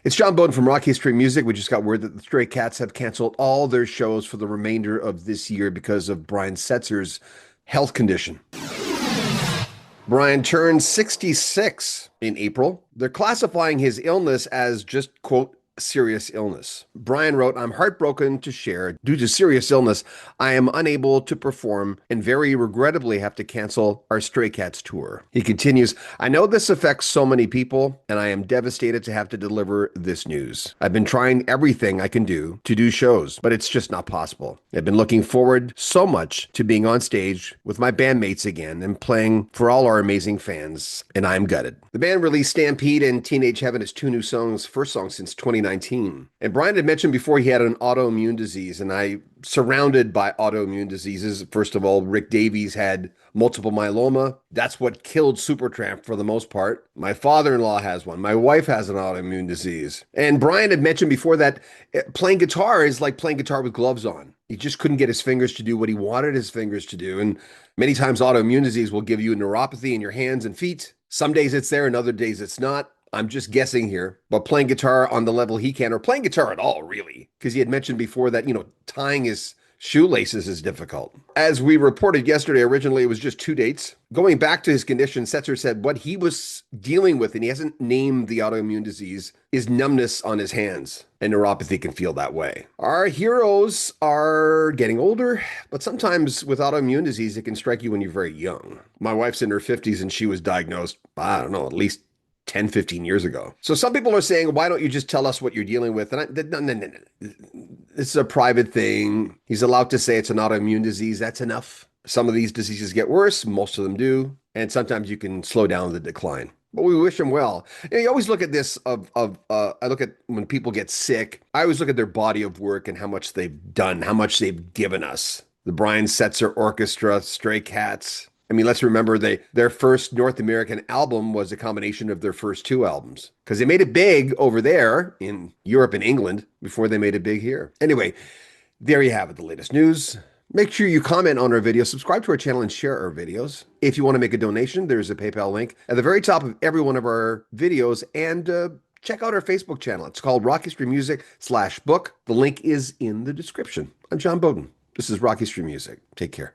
It's John Bowden from Rock History Music. We just got word that the Stray Cats have canceled all their shows for the remainder of this year because of Brian Setzer's health condition. Brian turned 66 in April. They're classifying his illness as just, quote, serious illness. Brian wrote, I'm heartbroken to share. Due to serious illness, I am unable to perform and very regrettably have to cancel our Stray Cats tour. He continues, I know this affects so many people, and I am devastated to have to deliver this news. I've been trying everything I can do to do shows, but it's just not possible. I've been looking forward so much to being on stage with my bandmates again and playing for all our amazing fans, and I'm gutted. The band released Stampede and Teenage Heaven as two new songs, first song since 2019. And Brian had mentioned before he had an autoimmune disease, and I surrounded by autoimmune diseases. First of all, Rick Davies had multiple myeloma. That's what killed Supertramp for the most part. My father-in-law has one. My wife has an autoimmune disease. And Brian had mentioned before that playing guitar is like playing guitar with gloves on. He just couldn't get his fingers to do what he wanted his fingers to do. And many times autoimmune disease will give you a neuropathy in your hands and feet. Some days it's there and other days it's not. I'm just guessing here, but playing guitar on the level he can, or playing guitar at all, really, because he had mentioned before that, tying his shoelaces is difficult. As we reported yesterday, originally it was just 2 dates. Going back to his condition, Setzer said what he was dealing with, and he hasn't named the autoimmune disease, is numbness on his hands, and neuropathy can feel that way. Our heroes are getting older, but sometimes with autoimmune disease, it can strike you when you're very young. My wife's in her 50s, and she was diagnosed, I don't know, at least 10, 15 years ago. So some people are saying, why don't you just tell us what you're dealing with? And no. This is a private thing. He's allowed to say it's an autoimmune disease. That's enough. Some of these diseases get worse. Most of them do. And sometimes you can slow down the decline. But we wish him well. You always look at this I look at when people get sick, I always look at their body of work and how much they've done, how much they've given us. The Brian Setzer Orchestra, Stray Cats. I mean, let's remember their first North American album was a combination of their first 2 albums because they made it big over there in Europe and England before they made it big here. Anyway, there you have it, the latest news. Make sure you comment on our video, subscribe to our channel, and share our videos. If you want to make a donation, there's a PayPal link at the very top of every one of our videos, and check out our Facebook channel. It's called Rock History Music/book. The link is in the description. I'm John Bowden. This is Rock History Music. Take care.